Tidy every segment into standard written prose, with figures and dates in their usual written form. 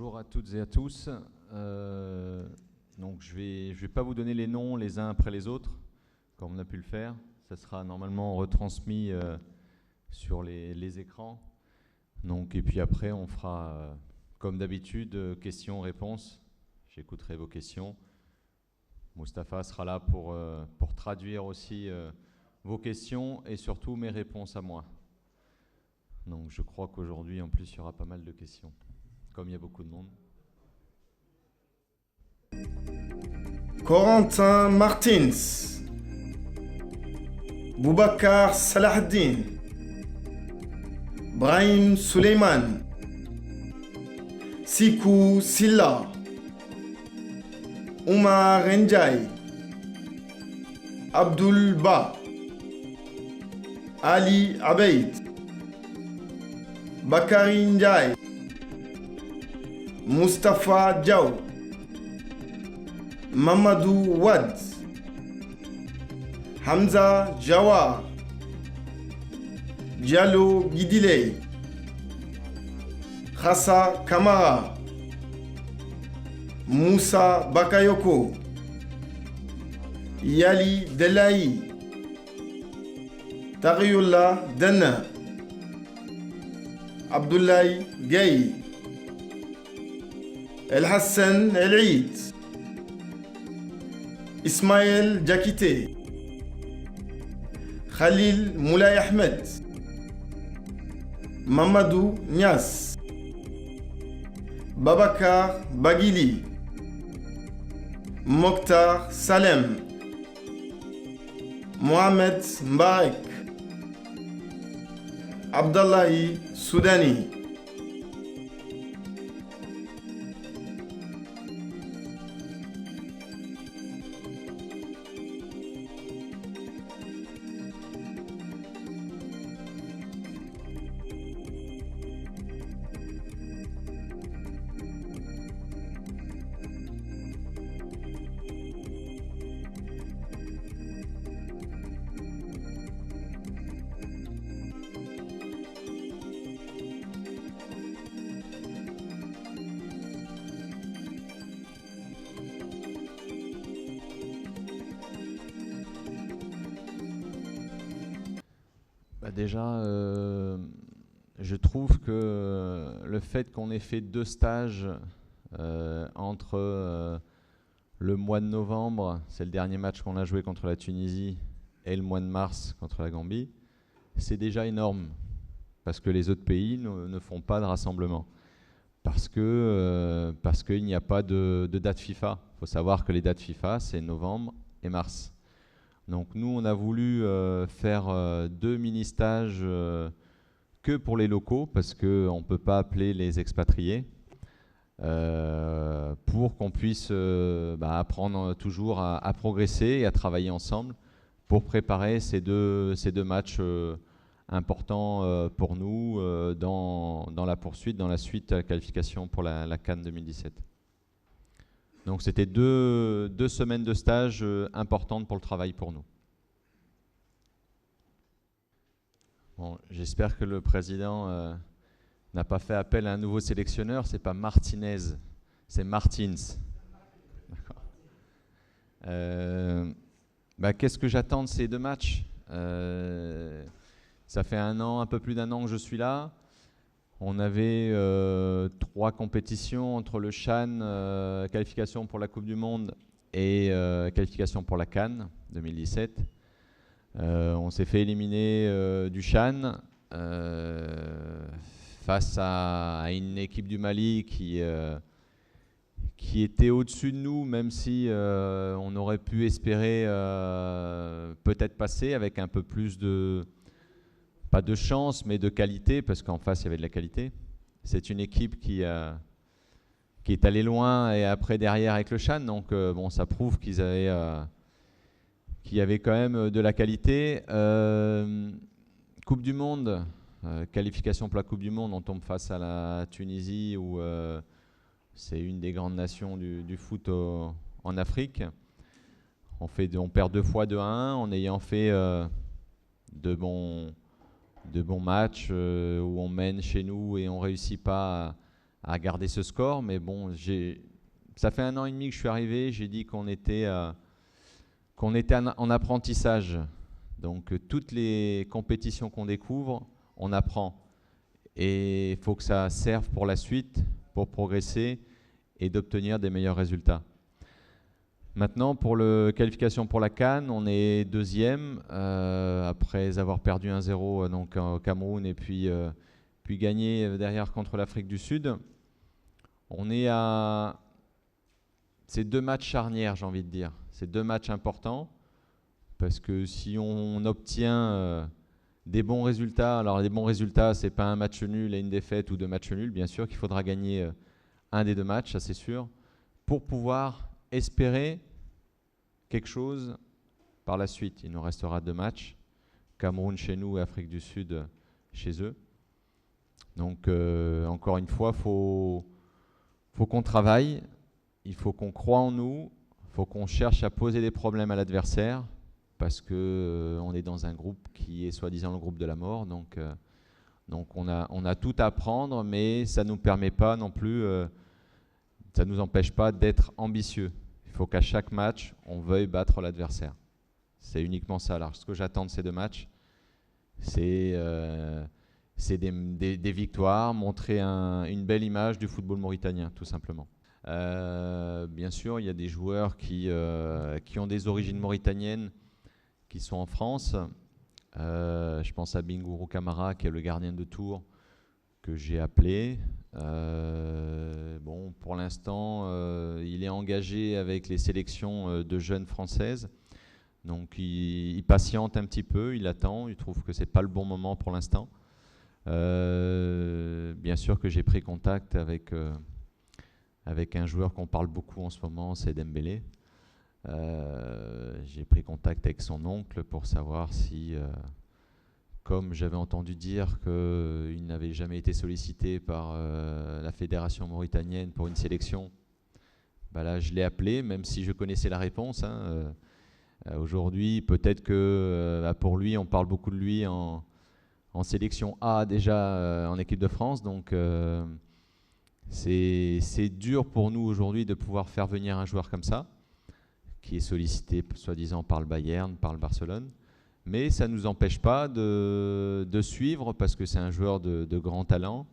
Bonjour à toutes et à tous. Donc je vais pas vous donner les noms les uns après les autres, comme on a pu le faire. Ça sera normalement retransmis sur les écrans. Donc, et puis après, on fera, comme d'habitude, questions-réponses. J'écouterai vos questions. Mustapha sera là pour traduire aussi vos questions et surtout mes réponses à moi. Donc je crois qu'aujourd'hui, en plus, il y aura pas mal de questions, comme il y a beaucoup de monde. Corentin Martins, Boubacar Salahaddin, Brahim Suleiman, Sikou Silla, Omar Ndiaye, Abdul Ba, Ali Abeid, Bakari Ndiaye, Mustapha Diaw, Mamadou Wad, Hamza Jawar, Diallo Guidiley, Khassa Kamara, Moussa Bakayoko, Yali Delaï, Tariullah Dana, Abdoulaye Gaye, El Hassan El Eid, Ismaël Diakité, Khalil Moulay Ahmed, Mamadou Nias, Babakar Bagili, Mokhtar Salem, Mohamed Mbarek, Abdallahi Soudani. Déjà, je trouve que le fait qu'on ait fait 2 stages entre le mois de novembre, c'est le dernier match qu'on a joué contre la Tunisie, et le mois de mars contre la Gambie, c'est déjà énorme, parce que les autres pays ne font pas de rassemblement, parce qu'il n'y a pas de date FIFA. Il faut savoir que les dates FIFA, c'est novembre et mars. Donc nous, on a voulu faire 2 mini-stages que pour les locaux, parce qu'on ne peut pas appeler les expatriés, pour qu'on puisse apprendre toujours à progresser et à travailler ensemble pour préparer ces deux matchs importants pour nous dans la poursuite, dans la suite à la qualification pour la CAN 2017. Donc c'était 2 semaines de stage importantes pour le travail pour nous. Bon, j'espère que le président n'a pas fait appel à un nouveau sélectionneur. C'est pas Martinez, c'est Martins. Qu'est-ce que j'attends de ces 2 matchs? Ça fait un peu plus d'1 an que je suis là. On avait 3 compétitions entre le CHAN, qualification pour la Coupe du Monde, et qualification pour la CAN 2017. On s'est fait éliminer du CHAN face à une équipe du Mali qui était au-dessus de nous, même si on aurait pu espérer peut-être passer avec un peu plus de... pas de chance, mais de qualité, parce qu'en face, il y avait de la qualité. C'est une équipe qui est allée loin et après derrière avec le CHAN, donc bon, ça prouve qu'il y avait quand même de la qualité. Coupe du Monde, qualification pour la Coupe du Monde, on tombe face à la Tunisie, où c'est une des grandes nations du foot en Afrique. On perd 2 fois 2-1 en ayant fait de bons matchs où on mène chez nous et on ne réussit pas à garder ce score. Mais bon, ça fait 1 an et demi que je suis arrivé. J'ai dit qu'on était en apprentissage. Donc toutes les compétitions qu'on découvre, on apprend. Et il faut que ça serve pour la suite, pour progresser et d'obtenir des meilleurs résultats. Maintenant, pour la qualification pour la CAN, on est deuxième, après avoir perdu 1-0 donc, au Cameroun et puis gagné derrière contre l'Afrique du Sud. On est à ces 2 matchs charnières, j'ai envie de dire. Ces 2 matchs importants, parce que si on obtient des bons résultats, alors les bons résultats, ce n'est pas un match nul et une défaite ou 2 matchs nuls, bien sûr qu'il faudra gagner un des 2 matchs, ça c'est sûr, pour pouvoir espérer quelque chose par la suite. Il nous restera 2 matchs, Cameroun chez nous et Afrique du Sud chez eux. Donc encore une fois, faut qu'on travaille, il faut qu'on croie en nous, il faut qu'on cherche à poser des problèmes à l'adversaire, parce qu'on est dans un groupe qui est soi-disant le groupe de la mort. Donc on a tout à apprendre, mais ça ne nous permet pas non plus, ça ne nous empêche pas d'être ambitieux. Il faut qu'à chaque match, on veuille battre l'adversaire. C'est uniquement ça. Alors, ce que j'attends de ces 2 matchs, c'est des victoires, montrer une belle image du football mauritanien, tout simplement. Bien sûr, il y a des joueurs qui ont des origines mauritaniennes qui sont en France. Je pense à Bingourou Kamara, qui est le gardien de Tours, que j'ai appelé. Bon, pour l'instant, il est engagé avec les sélections de jeunes françaises. Donc il patiente un petit peu, il attend, il trouve que ce n'est pas le bon moment pour l'instant. Bien sûr que j'ai pris contact avec un joueur qu'on parle beaucoup en ce moment, c'est Dembélé. J'ai pris contact avec son oncle pour savoir si, comme j'avais entendu dire qu'il n'avait jamais été sollicité par la fédération mauritanienne pour une sélection, bah là je l'ai appelé, même si je connaissais la réponse. Aujourd'hui, peut-être que pour lui, on parle beaucoup de lui en sélection A déjà en équipe de France, donc c'est dur pour nous aujourd'hui de pouvoir faire venir un joueur comme ça, qui est sollicité soi-disant par le Bayern, par le Barcelone. Mais ça ne nous empêche pas de suivre, parce que c'est un joueur de grand talent,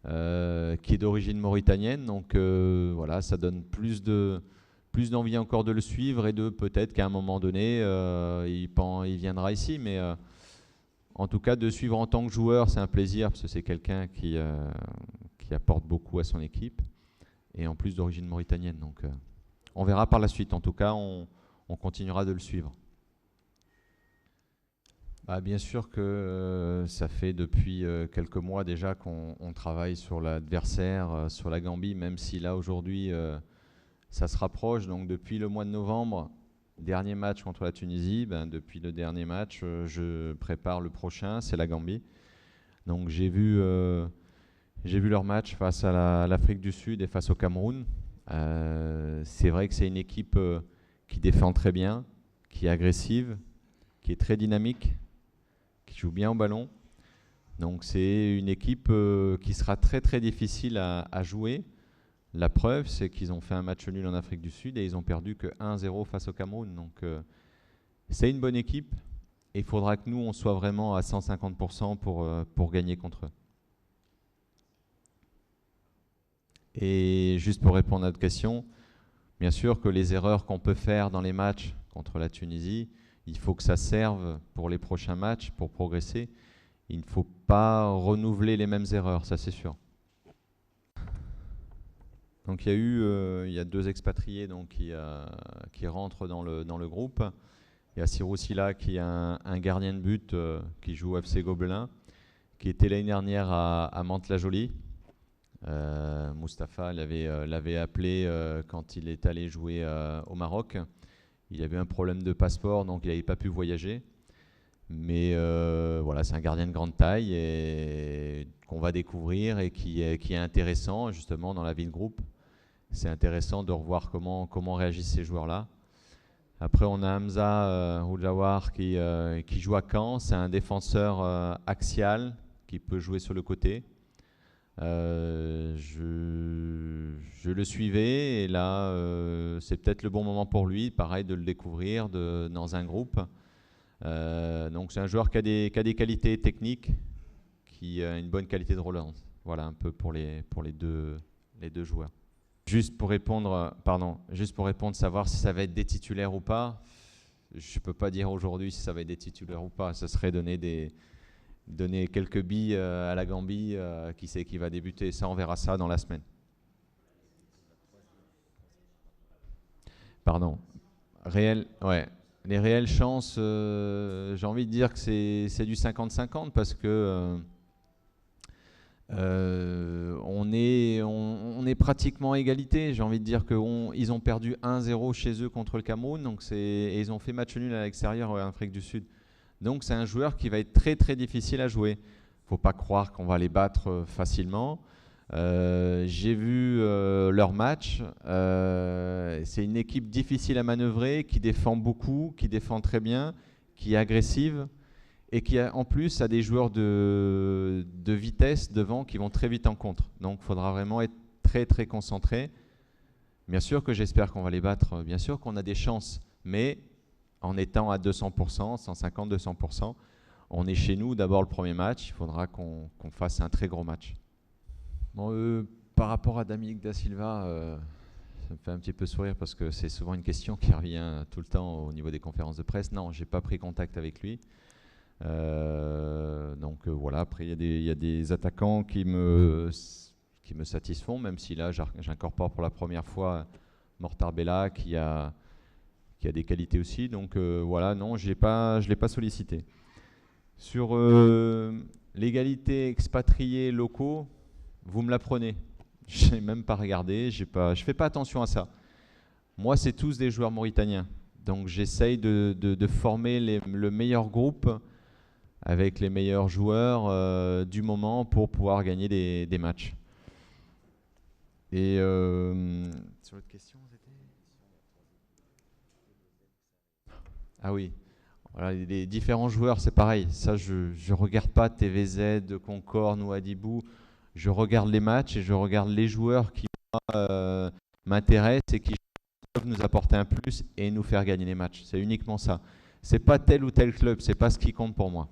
qui est d'origine mauritanienne. Donc voilà, ça donne plus d'envie encore de le suivre, et de peut-être qu'à un moment donné, il viendra ici. Mais en tout cas, de suivre en tant que joueur, c'est un plaisir, parce que c'est quelqu'un qui apporte beaucoup à son équipe, et en plus d'origine mauritanienne. Donc on verra par la suite. En tout cas, on continuera de le suivre. Bah, bien sûr que ça fait depuis quelques mois déjà qu'on travaille sur l'adversaire, sur la Gambie, même si là aujourd'hui ça se rapproche. Donc depuis le mois de novembre, dernier match contre la Tunisie, depuis le dernier match, je prépare le prochain, c'est la Gambie. Donc j'ai vu leur match face à l'Afrique du Sud et face au Cameroun. C'est vrai que c'est une équipe qui défend très bien, qui est agressive, qui est très dynamique, qui joue bien au ballon. Donc c'est une équipe qui sera très très difficile à jouer. La preuve, c'est qu'ils ont fait un match nul en Afrique du Sud et ils ont perdu que 1-0 face au Cameroun. Donc c'est une bonne équipe, et il faudra que nous on soit vraiment à 150% pour gagner contre eux. Et juste pour répondre à votre question, bien sûr que les erreurs qu'on peut faire dans les matchs contre la Tunisie, il faut que ça serve pour les prochains matchs, pour progresser. Il ne faut pas renouveler les mêmes erreurs, ça c'est sûr. Donc il y a 2 expatriés donc, qui rentrent dans le groupe. Il y a Sirou Silla, qui est un gardien de but qui joue au FC Gobelin, qui était l'année dernière à Mantes-la-Jolie. Mustapha l'avait appelé quand il est allé jouer au Maroc. Il avait un problème de passeport, donc il n'avait pas pu voyager. Mais voilà, c'est un gardien de grande taille et qu'on va découvrir, et qui est intéressant justement dans la vie de groupe. C'est intéressant de revoir comment réagissent ces joueurs-là. Après, on a Hamza Oujawar qui joue à Caen. C'est un défenseur axial qui peut jouer sur le côté. Je le suivais et là, c'est peut-être le bon moment pour lui, pareil, de le découvrir dans un groupe. Donc c'est un joueur qui a des qualités techniques, qui a une bonne qualité de relance. Voilà un peu pour les deux joueurs. Juste pour répondre, savoir si ça va être des titulaires ou pas. Je ne peux pas dire aujourd'hui si ça va être des titulaires ou pas. Ce serait donner quelques billes à la Gambie, qui sait qui va débuter. Ça, on verra ça dans la semaine. Pardon. Ouais. Les réelles chances, j'ai envie de dire que c'est du 50-50 parce que on est pratiquement à égalité. J'ai envie de dire qu'ils ont perdu 1-0 chez eux contre le Cameroun, et ils ont fait match nul à l'extérieur en Afrique du Sud. Donc c'est un joueur qui va être très très difficile à jouer. Il ne faut pas croire qu'on va les battre facilement. J'ai vu leur match. C'est une équipe difficile à manœuvrer, qui défend beaucoup, qui défend très bien, qui est agressive et qui en plus a des joueurs de vitesse devant qui vont très vite en contre. Donc il faudra vraiment être très très concentré. Bien sûr que j'espère qu'on va les battre, bien sûr qu'on a des chances, mais en étant à 200%, 150-200%, on est chez nous d'abord le premier match, il faudra qu'on fasse un très gros match. Bon, par rapport à Dominique Da Silva, ça me fait un petit peu sourire parce que c'est souvent une question qui revient tout le temps au niveau des conférences de presse. Non, je n'ai pas pris contact avec lui. Donc voilà, après il y a des attaquants qui me satisfont, même si là j'incorpore pour la première fois Mortar Bella qui a des qualités aussi. Donc voilà, non, je ne l'ai pas sollicité. Sur l'égalité expatriés locaux, vous me l'apprenez. Je n'ai même pas regardé, je ne fais pas attention à ça. Moi, c'est tous des joueurs mauritaniens. Donc j'essaye de former le meilleur groupe avec les meilleurs joueurs du moment pour pouvoir gagner des matchs. Et sur l'autre question, c'était... Ah oui, voilà, les différents joueurs, c'est pareil. Ça, je ne regarde pas TVZ, Concorde ou Adibou. Je regarde les matchs et je regarde les joueurs qui m'intéressent et qui peuvent nous apporter un plus et nous faire gagner les matchs. C'est uniquement ça. C'est pas tel ou tel club, c'est pas ce qui compte pour moi.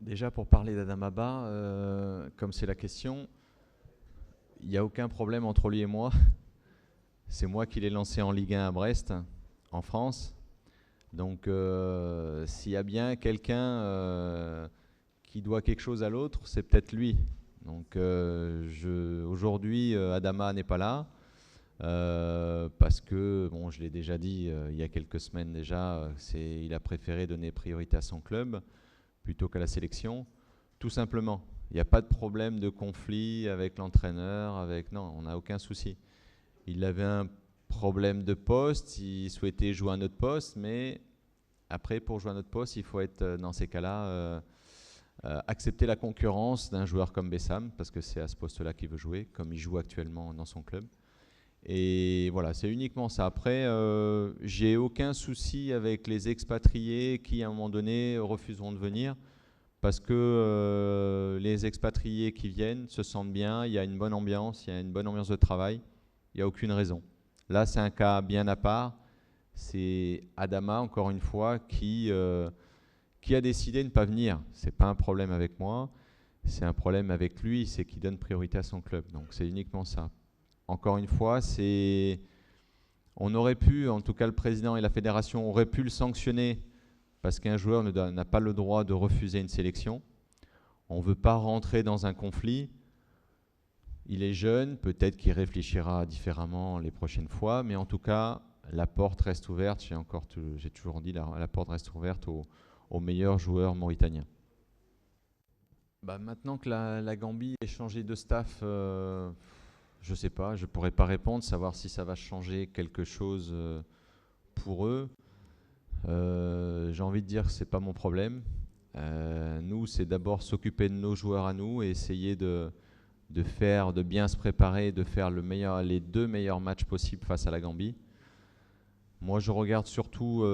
Déjà pour parler d'Adamaba, comme c'est la question, il n'y a aucun problème entre lui et moi. C'est moi qui l'ai lancé en Ligue 1 à Brest, en France. Donc s'il y a bien quelqu'un qui doit quelque chose à l'autre, c'est peut-être lui. Donc aujourd'hui, Adama n'est pas là. Parce que, bon, je l'ai déjà dit il y a quelques semaines déjà, il a préféré donner priorité à son club plutôt qu'à la sélection, tout simplement. Il n'y a pas de problème de conflit avec l'entraîneur, non, on n'a aucun souci. Il avait un problème de poste, il souhaitait jouer à un autre poste, mais après, pour jouer à notre poste, il faut être, dans ces cas-là, accepter la concurrence d'un joueur comme Bessam, parce que c'est à ce poste-là qu'il veut jouer, comme il joue actuellement dans son club. Et voilà, c'est uniquement ça. Après, j'ai aucun souci avec les expatriés qui, à un moment donné, refuseront de venir, parce que les expatriés qui viennent se sentent bien, il y a une bonne ambiance, il y a une bonne ambiance de travail, il n'y a aucune raison. Là, c'est un cas bien à part. C'est Adama, encore une fois, qui a décidé de ne pas venir. Ce n'est pas un problème avec moi, c'est un problème avec lui, c'est qu'il donne priorité à son club. Donc c'est uniquement ça. Encore une fois, on aurait pu, en tout cas le président et la fédération auraient pu le sanctionner parce qu'un joueur n'a pas le droit de refuser une sélection. On ne veut pas rentrer dans un conflit. Il est jeune, peut-être qu'il réfléchira différemment les prochaines fois, mais en tout cas, la porte reste ouverte. J'ai toujours dit, la porte reste ouverte aux meilleurs joueurs mauritaniens. Maintenant que la Gambie ait changé de staff, je ne sais pas, je ne pourrais pas répondre, savoir si ça va changer quelque chose pour eux. J'ai envie de dire que ce n'est pas mon problème. Nous, c'est d'abord s'occuper de nos joueurs à nous et essayer de bien se préparer, de faire les 2 meilleurs matchs possibles face à la Gambie. Moi, je regarde surtout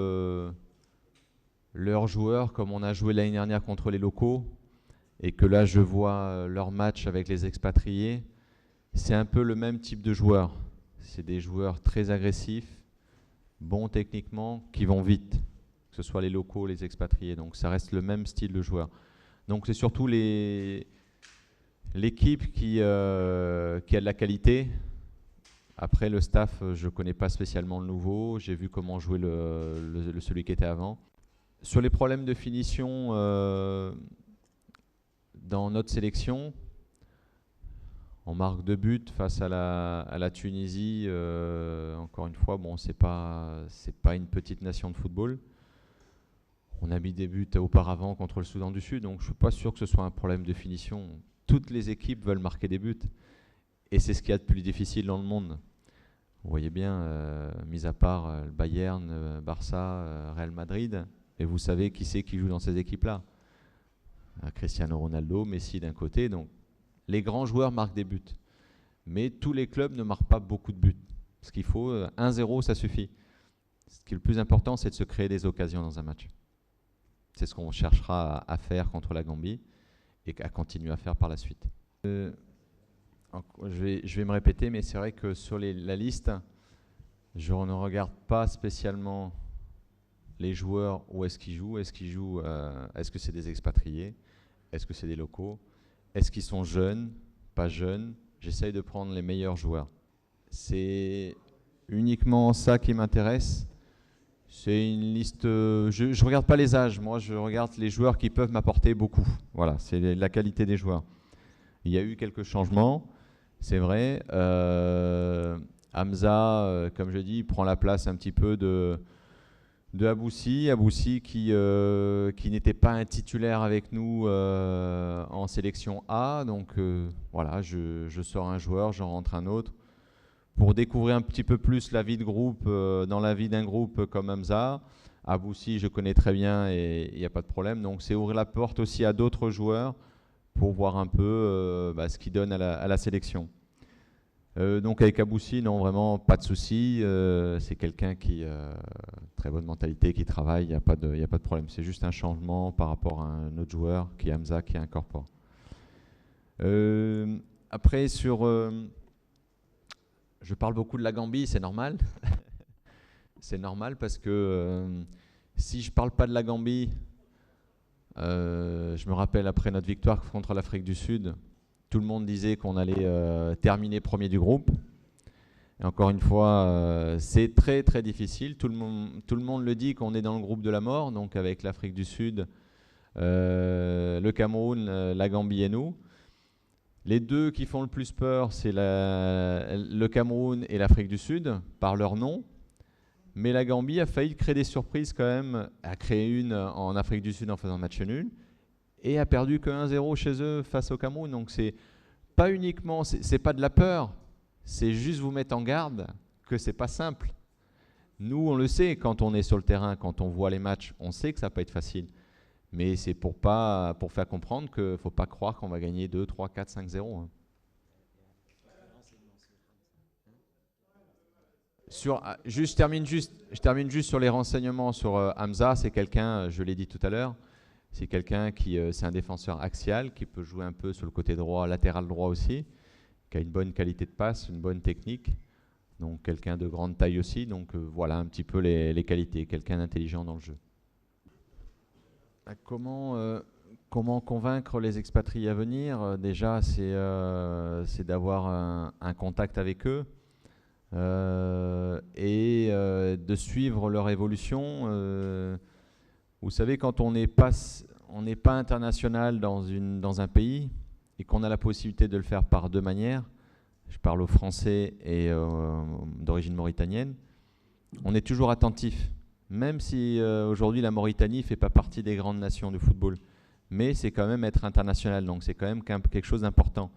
leurs joueurs comme on a joué l'année dernière contre les locaux et que là je vois leur match avec les expatriés, c'est un peu le même type de joueurs. C'est des joueurs très agressifs, bons techniquement, qui vont vite, que ce soit les locaux, les expatriés. Donc ça reste le même style de joueur. Donc c'est surtout l'équipe qui a de la qualité. Après le staff, je ne connais pas spécialement le nouveau. J'ai vu comment jouer celui qui était avant. Sur les problèmes de finition dans notre sélection, on marque 2 buts face à la Tunisie. Encore une fois, bon, c'est pas une petite nation de football. On a mis des buts auparavant contre le Soudan du Sud, donc je ne suis pas sûr que ce soit un problème de finition. Toutes les équipes veulent marquer des buts, et c'est ce qu'il y a de plus difficile dans le monde. Vous voyez bien, mis à part le Bayern, Barça, Real Madrid, et vous savez qui c'est qui joue dans ces équipes-là. Cristiano Ronaldo, Messi d'un côté, donc les grands joueurs marquent des buts. Mais tous les clubs ne marquent pas beaucoup de buts. Ce qu'il faut, 1-0, ça suffit. Ce qui est le plus important, c'est de se créer des occasions dans un match. C'est ce qu'on cherchera à faire contre la Gambie et à continuer à faire par la suite. Je vais me répéter, mais c'est vrai que sur la liste, je ne regarde pas spécialement les joueurs où est-ce qu'ils jouent. Est-ce que c'est des expatriés? Est-ce que c'est des locaux? Est-ce qu'ils sont jeunes? Pas jeunes? J'essaye de prendre les meilleurs joueurs. C'est uniquement ça qui m'intéresse. C'est une liste. Je ne regarde pas les âges. Moi, je regarde les joueurs qui peuvent m'apporter beaucoup. Voilà, c'est la qualité des joueurs. Il y a eu quelques changements, c'est vrai. Hamza, comme je dis, prend la place un petit peu de Aboussi. Aboussi qui n'était pas un titulaire avec nous en sélection A. Donc voilà, je sors un joueur, j'en rentre un autre. Pour découvrir un petit peu plus la vie de groupe, dans la vie d'un groupe comme Hamza. Aboussi, je connais très bien et il n'y a pas de problème. Donc c'est ouvrir la porte aussi à d'autres joueurs pour voir un peu ce qu'ils donnent à la sélection. Donc avec Aboussi, non, vraiment pas de souci. C'est quelqu'un qui a très bonne mentalité, qui travaille, il n'y a pas de problème. C'est juste un changement par rapport à un autre joueur qui est Hamza, qui incorpore. Après, je parle beaucoup de la Gambie, c'est normal. C'est normal parce que si je ne parle pas de la Gambie, je me rappelle après notre victoire contre l'Afrique du Sud, tout le monde disait qu'on allait terminer premier du groupe. Et encore une fois, c'est très très difficile. Tout le monde le dit qu'on est dans le groupe de la mort, donc avec l'Afrique du Sud, le Cameroun, la Gambie et nous. Les deux qui font le plus peur, c'est le Cameroun et l'Afrique du Sud, par leur nom. Mais la Gambie a failli créer des surprises quand même, a créé une en Afrique du Sud en faisant match nul, et a perdu que 1-0 chez eux face au Cameroun. Donc c'est pas uniquement, c'est pas de la peur, c'est juste vous mettre en garde que c'est pas simple. Nous, on le sait, quand on est sur le terrain, quand on voit les matchs, on sait que ça va pas être facile. Mais c'est pour faire comprendre qu'il ne faut pas croire qu'on va gagner 2, 3, 4, 5-0. Hein. Je termine juste sur les renseignements sur Hamza. C'est quelqu'un, je l'ai dit tout à l'heure, c'est quelqu'un c'est un défenseur axial qui peut jouer un peu sur le côté droit, latéral droit aussi, qui a une bonne qualité de passe, une bonne technique. Donc quelqu'un de grande taille aussi. Donc voilà un petit peu les qualités, quelqu'un d'intelligent dans le jeu. Comment convaincre les expatriés à venir? Déjà, c'est d'avoir un contact avec eux et de suivre leur évolution. Vous savez, quand on n'est pas international dans un pays et qu'on a la possibilité de le faire par deux manières, je parle aux Français et d'origine mauritanienne, on est toujours attentif. Même si aujourd'hui la Mauritanie ne fait pas partie des grandes nations de football. Mais c'est quand même être international, donc c'est quand même quelque chose d'important.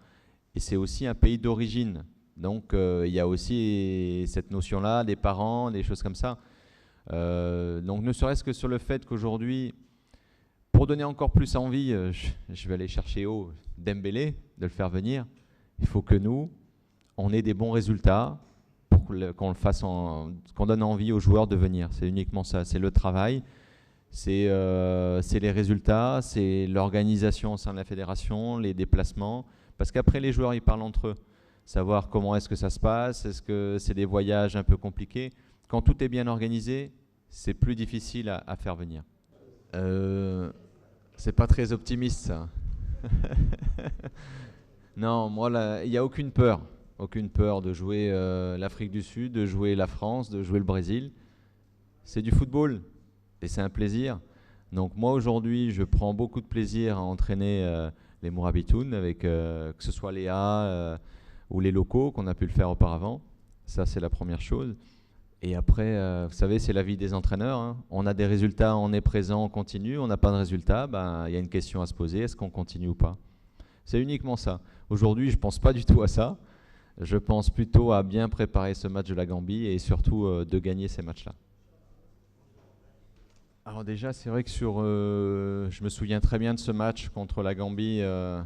Et c'est aussi un pays d'origine. Donc il y a aussi cette notion-là, des parents, des choses comme ça. Donc ne serait-ce que sur le fait qu'aujourd'hui, pour donner encore plus envie, je vais aller chercher Dembélé, de le faire venir. Il faut que nous, on ait des bons résultats, qu'on donne envie aux joueurs de venir. C'est uniquement ça, c'est le travail. C'est les résultats, c'est l'organisation au sein de la fédération, les déplacements. Parce qu'après, les joueurs, ils parlent entre eux. Savoir comment est-ce que ça se passe, est-ce que c'est des voyages un peu compliqués. Quand tout est bien organisé, c'est plus difficile à faire venir. C'est pas très optimiste, ça. Non, moi, il n'y a aucune peur. Aucune peur de jouer l'Afrique du Sud, de jouer la France, de jouer le Brésil. C'est du football et c'est un plaisir. Donc moi, aujourd'hui, je prends beaucoup de plaisir à entraîner les Mourabitoun, avec que ce soit Léa ou les locaux, qu'on a pu le faire auparavant. Ça, c'est la première chose. Et après, vous savez, c'est la vie des entraîneurs, hein. On a des résultats, on est présent, on continue. On n'a pas de résultats, ben, y a une question à se poser, est-ce qu'on continue ou pas? C'est uniquement ça. Aujourd'hui, je ne pense pas du tout à ça. Je pense plutôt à bien préparer ce match de la Gambie et surtout de gagner ces matchs-là. Alors déjà, c'est vrai que je me souviens très bien de ce match contre la Gambie. Je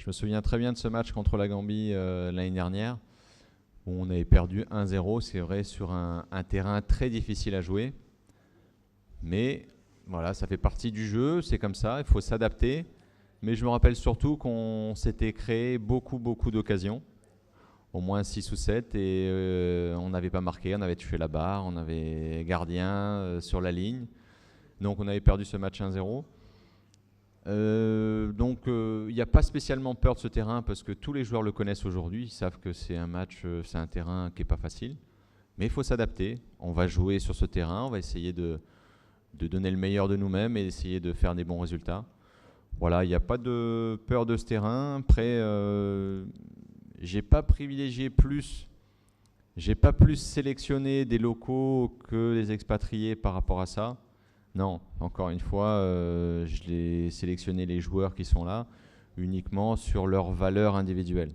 me souviens très bien de ce match contre la Gambie l'année dernière, où on avait perdu 1-0, c'est vrai, sur un terrain très difficile à jouer. Mais voilà, ça fait partie du jeu, c'est comme ça, il faut s'adapter. Mais je me rappelle surtout qu'on s'était créé beaucoup d'occasions, au moins 6 ou 7, et on n'avait pas marqué, on avait touché la barre, on avait gardien sur la ligne. Donc on avait perdu ce match 1-0. Donc il n'y a pas spécialement peur de ce terrain parce que tous les joueurs le connaissent aujourd'hui, ils savent que c'est un match, c'est un terrain qui n'est pas facile. Mais il faut s'adapter, on va jouer sur ce terrain, on va essayer de donner le meilleur de nous-mêmes et essayer de faire des bons résultats. Voilà, il n'y a pas de peur de ce terrain. Après, j'ai pas privilégié plus, j'ai pas plus sélectionné des locaux que des expatriés par rapport à ça. Non, encore une fois, je l'ai sélectionné les joueurs qui sont là uniquement sur leur valeur individuelle.